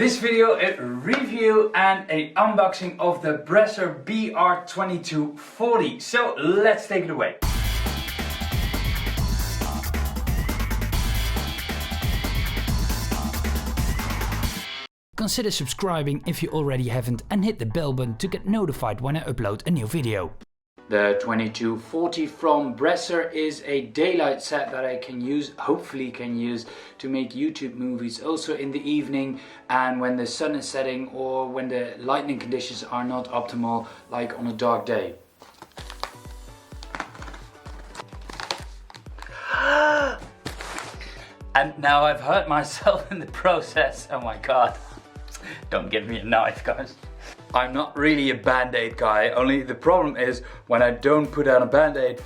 This video is a review and an unboxing of the Bresser BR2240. So let's take it away. Consider subscribing if you already haven't and hit the bell button to get notified when I upload a new video. The 2240 from Bresser is a daylight set that I can use, hopefully can use, to make YouTube movies also in the evening and when the sun is setting or when the lighting conditions are not optimal, like on a dark day. And now I've hurt myself in the process. Oh my god. Don't give me a knife, guys. I'm not really a band-aid guy, only the problem is when I don't put on a band-aid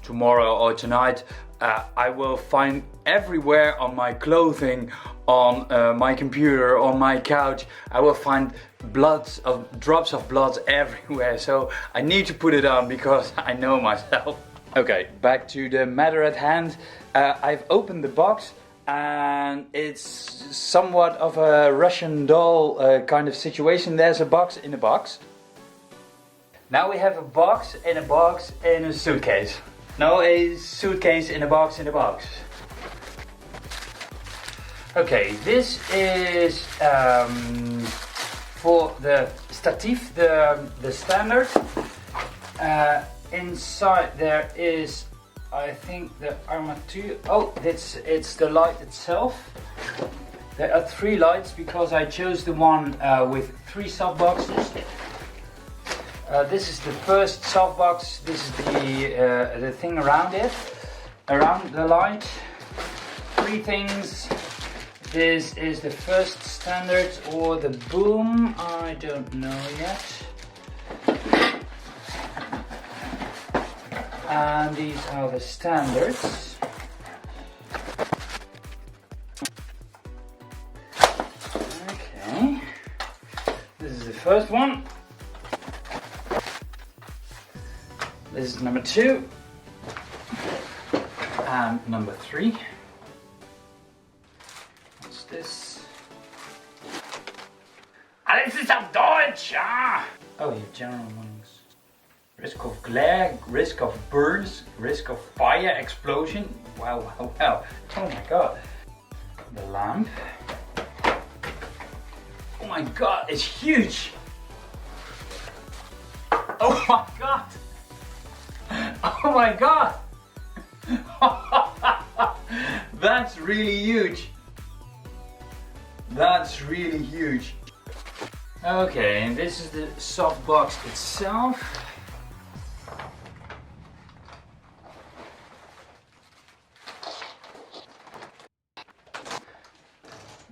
tomorrow or tonight, I will find everywhere on my clothing, on my computer, on my couch, I will find drops of blood everywhere. So I need to put it on because I know myself. Okay, back to the matter at hand. I've opened the box. And it's somewhat of a Russian doll kind of situation. There's a box in a box. Now we have a box in a box in a suitcase. No, a suitcase in a box in a box. Okay, this is for the statif, the standard. Inside there is, I think, the armature. Oh, it's the light itself. There are 3 lights because I chose the one with 3 softboxes. This is the first softbox. This is the thing around it, around the light. 3 things. This is the first standard or the boom. I don't know yet. And these are the standards. Okay, this is the first one. This is number 2 and number 3. What's this? Alles ist auf Deutsch! Ah! Oh, your general warnings. Risk of glare, risk of burns, risk of fire explosion. Wow, wow, wow. Oh my god. The lamp. Oh my god, it's huge. Oh my god. Oh my god. That's really huge. That's really huge. Okay, and this is the soft box itself.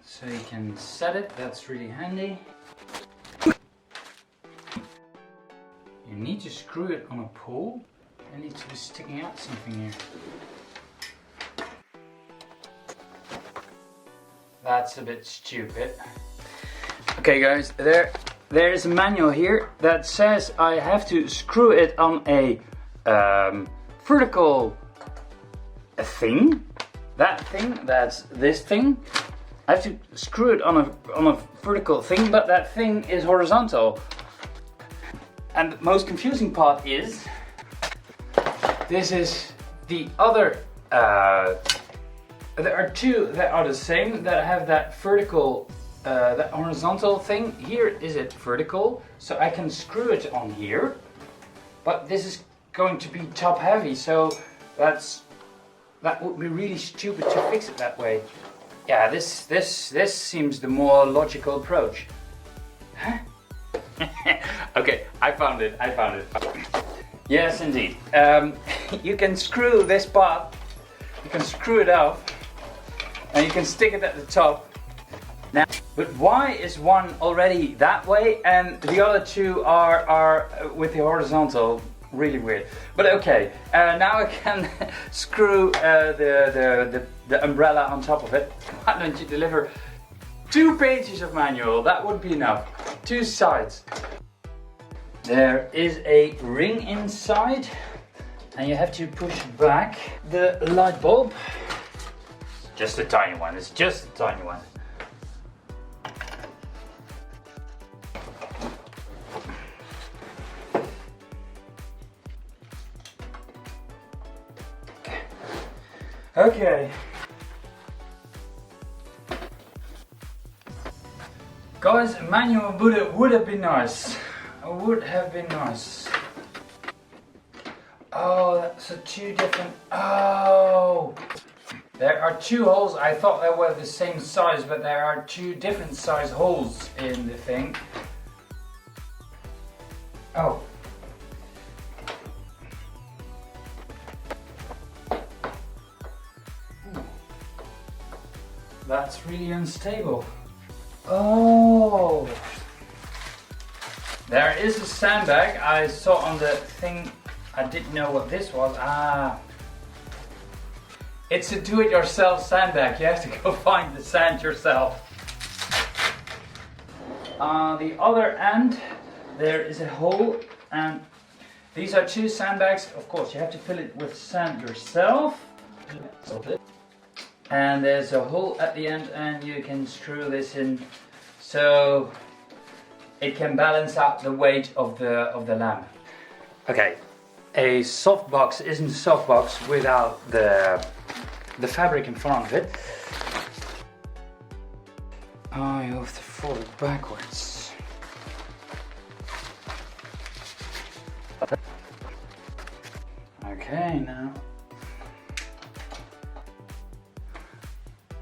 So you can set it, that's really handy. You need to screw it on a pole. It needs to be sticking out something here. That's a bit stupid. Okay guys, there's a manual here that says I have to screw it on a vertical thing. That thing, that's this thing. I have to screw it on a vertical thing, but that thing is horizontal. And the most confusing part is, this is the other, there are 2 that are the same, that have that vertical, that horizontal thing. Here is it vertical, so I can screw it on here, but this is going to be top heavy, so that would be really stupid to fix it that way. Yeah, this seems the more logical approach. Huh? Okay, I found it. Yes, indeed. You can screw this part, you can screw it off, and you can stick it at the top. Now, but why is one already that way and the other 2 are with the horizontal? Really weird. But okay, now I can screw the umbrella on top of it. Why don't you deliver 2 pages of manual? That would be enough. 2 sides. There is a ring inside and you have to push back the light bulb. Just a tiny one, it's just a tiny one. Okay. Guys, a manual would have been nice. Would have been nice. Oh, that's a two different. Oh, there are two holes. I thought they were the same size, but there are two different size holes in the thing. Oh. That's really unstable. Oh. There is a sandbag. I saw on the thing. I didn't know what this was. Ah. It's a do-it-yourself sandbag. You have to go find the sand yourself. On the other end, there is a hole, and these are two sandbags. Of course, you have to fill it with sand yourself. And there's a hole at the end, and you can screw this in, so it can balance out the weight of the lamp. Okay, a softbox isn't a softbox without the fabric in front of it. Oh, you have to fold it backwards. Okay, now.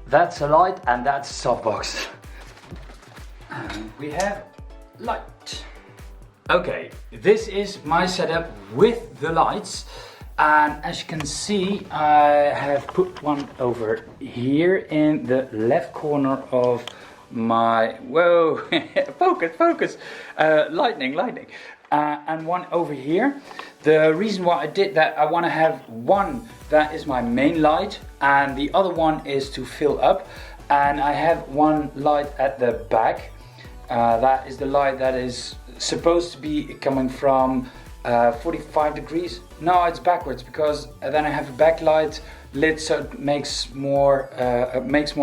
That's a light and that's a softbox. And we have light. Okay, this is my setup with the lights. And as you can see, I have put one over here in the left corner of my, whoa, focus, lightning, and one over here. The reason why I did that, I want to have one that is my main light and the other one is to fill up, and I have one light at the back. That is the light that is supposed to be coming from 45 degrees. No, it's backwards, because then I have a backlight lit, so it makes more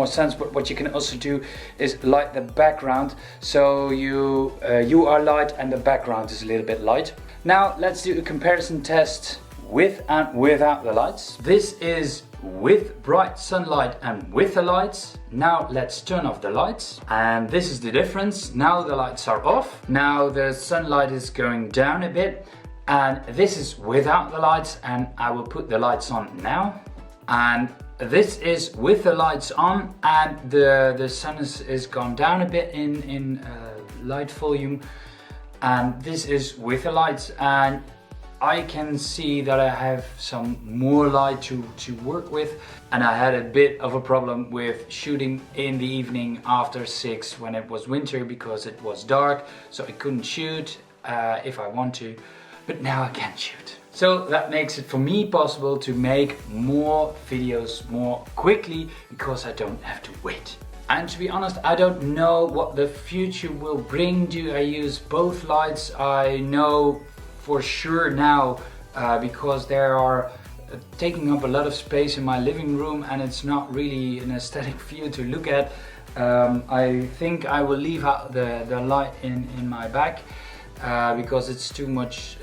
sense. But what you can also do is light the background, so you are light and the background is a little bit light. Now let's do a comparison test with and without the lights. This is with bright sunlight and with the lights. Now let's turn off the lights, and this is the difference. Now the lights are off. Now the sunlight is going down a bit, and this is without the lights, and I will put the lights on now. And this is with the lights on, and the sun is gone down a bit in light volume, and this is with the lights, and I can see that I have some more light to work with. And I had a bit of a problem with shooting in the evening after 6 when it was winter, because it was dark, so I couldn't shoot if I want to, but now I can shoot. So that makes it for me possible to make more videos more quickly, because I don't have to wait. And to be honest, I don't know what the future will bring. Do I use both lights? I know for sure now, because they are taking up a lot of space in my living room, and it's not really an aesthetic view to look at. I think I will leave out the light in my back, because it's too much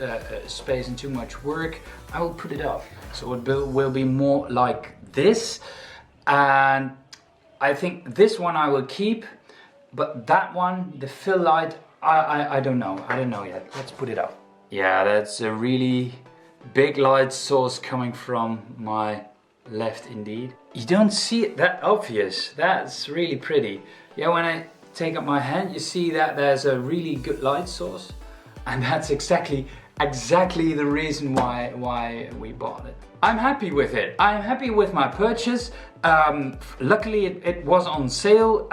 space and too much work. I will put it off, so it will be more like this. And I think this one I will keep, but that one, the fill light, I don't know. I don't know yet. Let's put it up. Yeah, that's a really big light source coming from my left indeed. You don't see it that obvious. That's really pretty. Yeah, when I take up my hand, you see that there's a really good light source. And that's exactly the reason why we bought it. I'm happy with it. I'm happy with my purchase. Luckily it was on sale.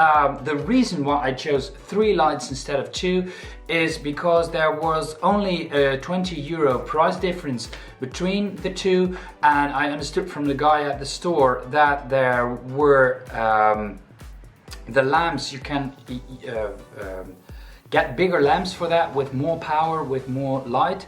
The reason why I chose 3 lights instead of 2 is because there was only a €20 price difference between the two, and I understood from the guy at the store that there were the lamps. You can get bigger lamps for that, with more power, with more light.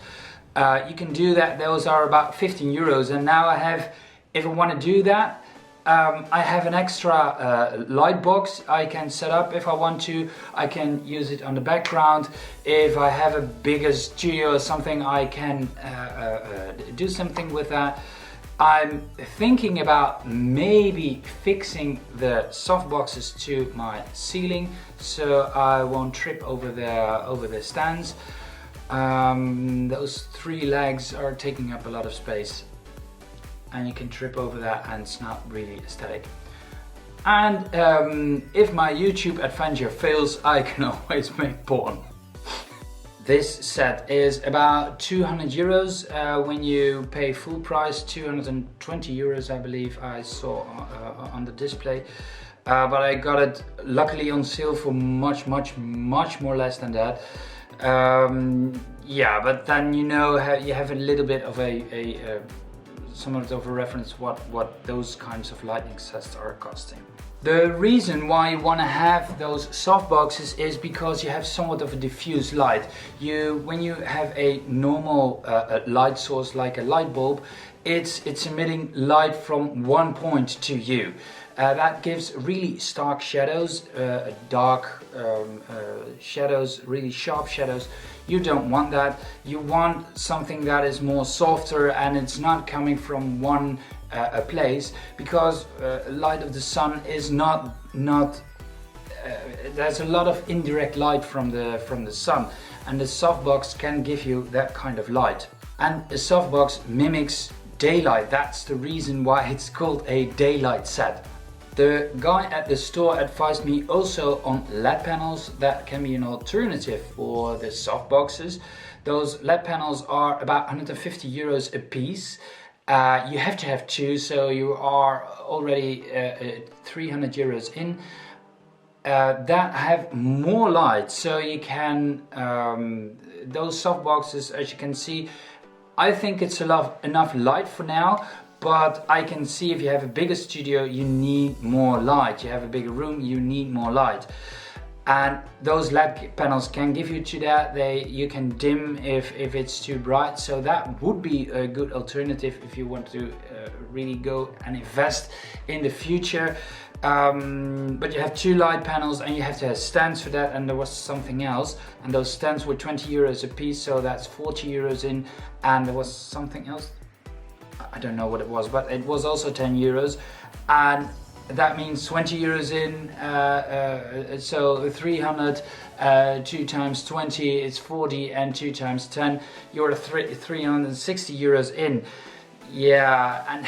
You can do that. Those are about €15, and now I have, if I want to do that, I have an extra light box I can set up if I want to. I can use it on the background. If I have a bigger studio or something, I can do something with that. I'm thinking about maybe fixing the softboxes to my ceiling so I won't trip over the stands. Those 3 legs are taking up a lot of space and you can trip over that and it's not really aesthetic. And if my YouTube adventure fails, I can always make porn. This set is about 200 euros when you pay full price, 220 euros I believe I saw on the display. But I got it luckily on sale for much more less than that. Yeah, but then you know you have a little bit of somewhat of a reference what those kinds of lighting sets are costing. The reason why you want to have those softboxes is because you have somewhat of a diffuse light. When you have a normal light source like a light bulb, it's emitting light from one point to you. That gives really stark shadows, dark shadows, really sharp shadows. You don't want that. You want something that is more softer and it's not coming from one place, because light of the sun is not there's a lot of indirect light from the sun, and the softbox can give you that kind of light. And a softbox mimics daylight. That's the reason why it's called a daylight set. The guy at the store advised me also on LED panels. That can be an alternative for the softboxes. Those LED panels are about 150 euros a piece. You have to have 2, so you are already 300 euros in. That have more light, so you can, those softboxes, as you can see, I think it's enough light for now, but I can see if you have a bigger studio, you need more light. You have a bigger room, you need more light. And those LED panels can give you to that. You can dim if it's too bright, so that would be a good alternative if you want to really go and invest in the future. But you have 2 light panels and you have to have stands for that, and there was something else, and those stands were 20 euros a piece, so that's 40 euros in, and there was something else, I don't know what it was, but it was also 10 euros, and that means 20 euros in, so 300, 2 times 20 is 40, and 2 times 10, you're 360 euros in. Yeah, and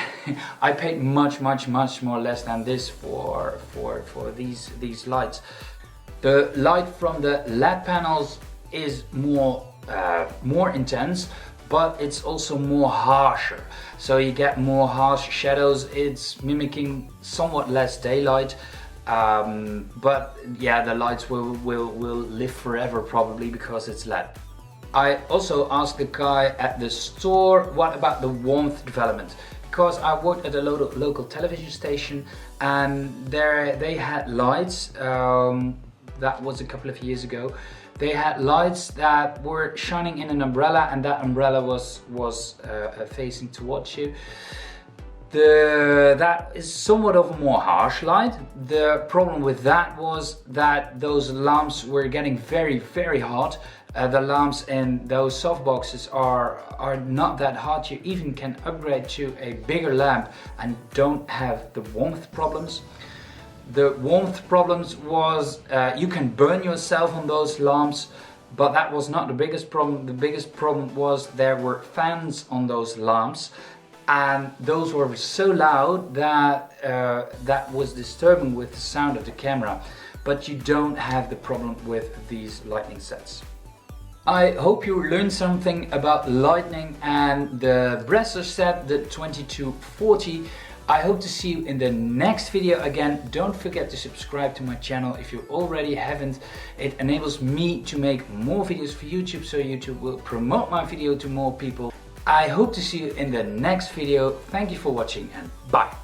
I paid much more less than this for these lights. The light from the LED panels is more intense, but it's also more harsher. So you get more harsh shadows. It's mimicking somewhat less daylight, but yeah, the lights will live forever probably because it's LED. I also asked the guy at the store, what about the warmth development? Because I worked at a local television station, and they had lights, that was a couple of years ago. They had lights that were shining in an umbrella, and that umbrella was facing towards you. That is somewhat of a more harsh light. The problem with that was that those lamps were getting very hot. The lamps in those softboxes are not that hot. You even can upgrade to a bigger lamp and don't have the warmth problems. The warmth problems was you can burn yourself on those lamps, but that was not the biggest problem. The biggest problem was there were fans on those lamps, and those were so loud that that was disturbing with the sound of the camera. But you don't have the problem with these lighting sets. I hope you learned something about lighting and the Bresser set, the 2240. I hope to see you in the next video again. Don't forget to subscribe to my channel if you already haven't. It enables me to make more videos for YouTube, so YouTube will promote my video to more people. I hope to see you in the next video. Thank you for watching, and bye!